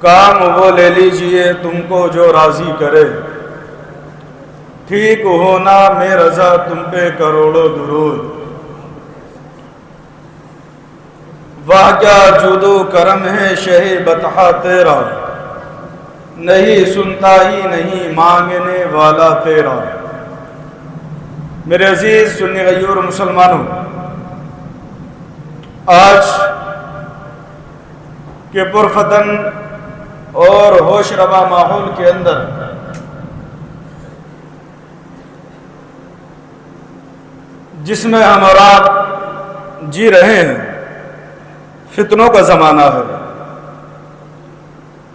کام وہ لے لیجئے تم کو جو راضی کرے، ٹھیک ہونا میں رضا تم پہ کروڑوں درود۔ واہ کیا جود و کرم ہے شہ بطحہ تیرا، نہیں سنتا ہی نہیں مانگنے والا تیرا۔ میرے عزیز سنی غیور مسلمانوں، آج کے پرفتن اور ہوش ربا ماحول کے اندر جس میں ہم اور آپ جی رہے ہیں، فتنوں کا زمانہ ہے،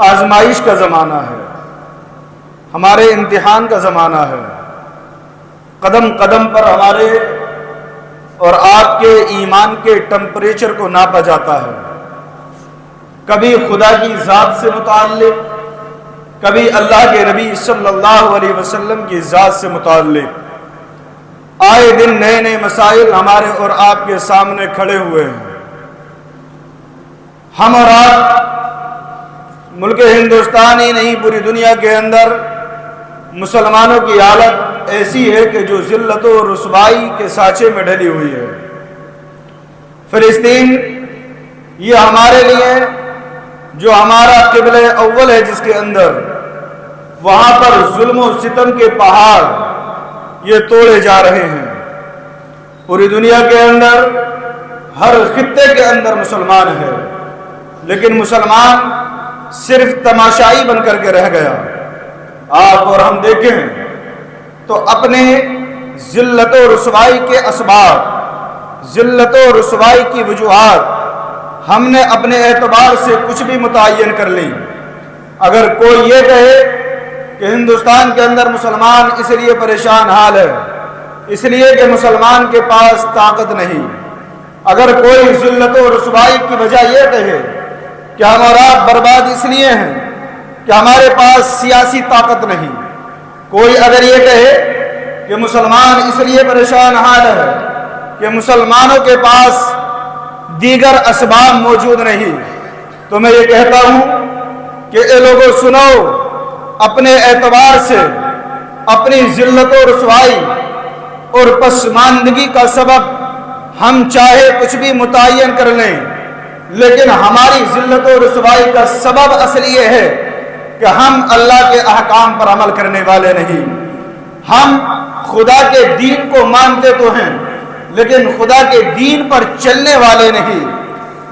آزمائش کا زمانہ ہے، ہمارے امتحان کا زمانہ ہے۔ قدم قدم پر ہمارے اور آپ کے ایمان کے ٹمپریچر کو ناپا جاتا ہے، کبھی خدا کی ذات سے متعلق، کبھی اللہ کے نبی صلی اللہ علیہ وسلم کی ذات سے متعلق۔ آئے دن نئے نئے مسائل ہمارے اور آپ کے سامنے کھڑے ہوئے ہیں۔ ہم اور آپ ملک ہندوستان ہی نہیں، پوری دنیا کے اندر مسلمانوں کی حالت ایسی ہے کہ جو ذلت و رسوائی کے سانچے میں ڈلی ہوئی ہے۔ فلسطین یہ ہمارے لیے جو ہمارا قبلہ اول ہے، جس کے اندر وہاں پر ظلم و ستم کے پہاڑ یہ توڑے جا رہے ہیں۔ پوری دنیا کے اندر ہر خطے کے اندر مسلمان ہے، لیکن مسلمان صرف تماشائی بن کر کے رہ گیا۔ آپ اور ہم دیکھیں تو اپنے ذلت و رسوائی کے اسباب، ذلت و رسوائی کی وجوہات ہم نے اپنے اعتبار سے کچھ بھی متعین کر لی۔ اگر کوئی یہ کہے کہ ہندوستان کے اندر مسلمان اس لیے پریشان حال ہے، اس لیے کہ مسلمان کے پاس طاقت نہیں، اگر کوئی ذلت و رسوائی کی وجہ یہ کہے کہ ہم اور آپ برباد اس لیے ہیں کہ ہمارے پاس سیاسی طاقت نہیں، کوئی اگر یہ کہے کہ مسلمان اس لیے پریشان حال ہے کہ مسلمانوں کے پاس دیگر اسباب موجود نہیں، تو میں یہ کہتا ہوں کہ اے لوگوں سنو، اپنے اعتبار سے اپنی ذلت و رسوائی اور پسماندگی کا سبب ہم چاہے کچھ بھی متعین کر لیں، لیکن ہماری ذلت و رسوائی کا سبب اصل یہ ہے کہ ہم اللہ کے احکام پر عمل کرنے والے نہیں۔ ہم خدا کے دین کو مانتے تو ہیں، لیکن خدا کے دین پر چلنے والے نہیں۔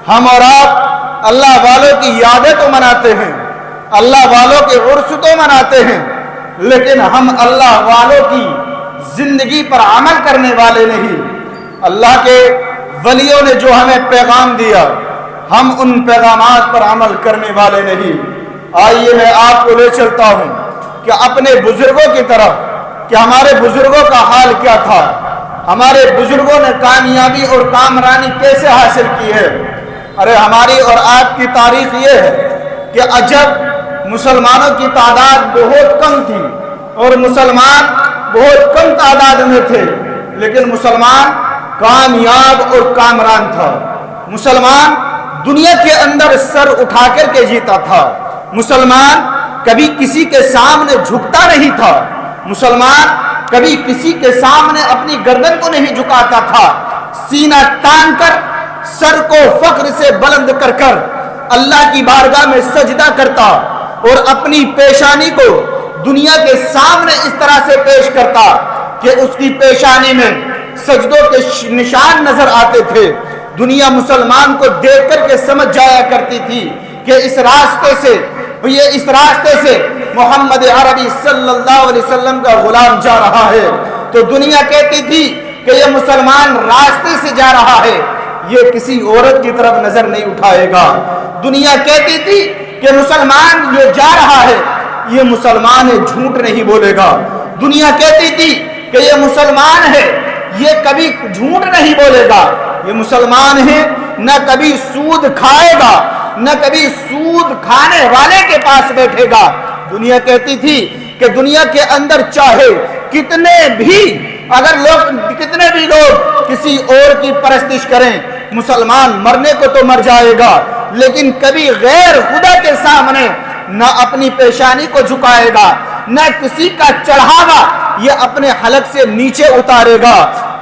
ہم اور آپ اللہ والوں کی یادیں تو مناتے ہیں، اللہ والوں کے عرس تو مناتے ہیں، لیکن ہم اللہ والوں کی زندگی پر عمل کرنے والے نہیں۔ اللہ کے ولیوں نے جو ہمیں پیغام دیا، ہم ان پیغامات پر عمل کرنے والے نہیں۔ آئیے میں آپ کو لے چلتا ہوں کہ اپنے بزرگوں کی طرف، کہ ہمارے بزرگوں کا حال کیا تھا، ہمارے بزرگوں نے کامیابی اور کامرانی کیسے حاصل کی ہے۔ ارے ہماری اور آپ کی تاریخ یہ ہے کہ عجب مسلمانوں کی تعداد بہت کم تھی اور مسلمان بہت کم تعداد میں تھے، لیکن مسلمان کامیاب اور کامران تھا۔ مسلمان دنیا کے اندر سر اٹھا کر کے جیتا تھا، مسلمان کبھی کسی کے سامنے جھکتا نہیں تھا، مسلمان کبھی کسی کے سامنے اپنی گردن کو نہیں جھکاتا تھا، سینہ تان کر سر کو فخر سے بلند کر کر اللہ کی بارگاہ میں سجدہ کرتا اور اپنی پیشانی کو دنیا کے سامنے اس طرح سے پیش کرتا کہ اس کی پیشانی میں سجدوں کے نشان نظر آتے تھے۔ دنیا مسلمان کو دیکھ کر کے سمجھ جایا کرتی تھی کہ اس راستے سے محمد عربی صلی اللہ علیہ وسلم کا غلام جا رہا ہے، تو دنیا کہتی تھی کہ یہ مسلمان راستے سے جا رہا ہے، یہ کسی عورت کی طرف نظر نہیں اٹھائے گا۔ دنیا کہتی تھی کہ مسلمان یہ جا رہا ہے، یہ مسلمان ہے، جھوٹ نہیں بولے گا۔ دنیا کہتی تھی کہ یہ مسلمان ہے، یہ کبھی جھوٹ نہیں بولے گا، یہ مسلمان ہے، نہ کبھی سود کھائے گا، نہ کبھی سود کھانے والے کے پاس بیٹھے گا۔ دنیا کہتی تھی کہ دنیا کے اندر چاہے کتنے بھی لوگ کسی اور کی پرستش کریں، مسلمان مرنے کو تو مر جائے گا، لیکن کبھی غیر خدا کے سامنے نہ اپنی پیشانی کو جھکائے گا، نہ کسی کا چڑھاوا یہ اپنے حلق سے نیچے اتارے گا۔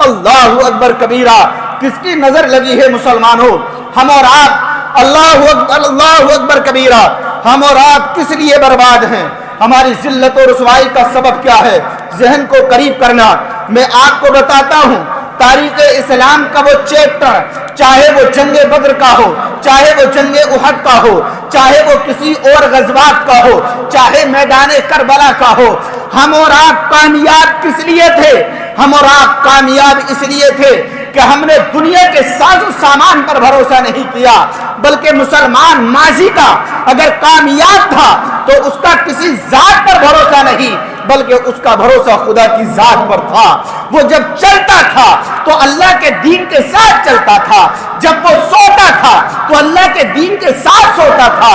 اللہ اکبر کبیرہ، کس کی نظر لگی ہے مسلمانوں؟ ہم اور آپ، اللہ اکبر کبیرہ، ہم اور آپ کس لیے برباد ہیں؟ ہماری ذلت و رسوائی کا سبب کیا ہے؟ ذہن کو قریب کرنا۔ میں آپ کو بتاتا ہوں تاریخ اسلام کا وہ چیپٹر، چاہے وہ جنگ بدر کا ہو، چاہے وہ جنگ احد کا ہو، چاہے وہ کسی اور غزوات کا ہو، چاہے میدان کربلا کا ہو، ہم اور آپ کامیاب کس لیے تھے؟ ہم اور آپ کامیاب اس لیے تھے کہ ہم نے دنیا کے ساز و سامان پر بھروسہ نہیں کیا، بلکہ مسلمان ماضی کا اگر کامیاب تھا تو اس کا کسی ذات پر بھروسہ نہیں، بلکہ اس کا بھروسہ خدا کی ذات پر تھا۔ وہ جب چلتا تھا تو اللہ کے دین کے ساتھ چلتا تھا، جب وہ سوتا تھا تو اللہ کے دین کے ساتھ سوتا تھا۔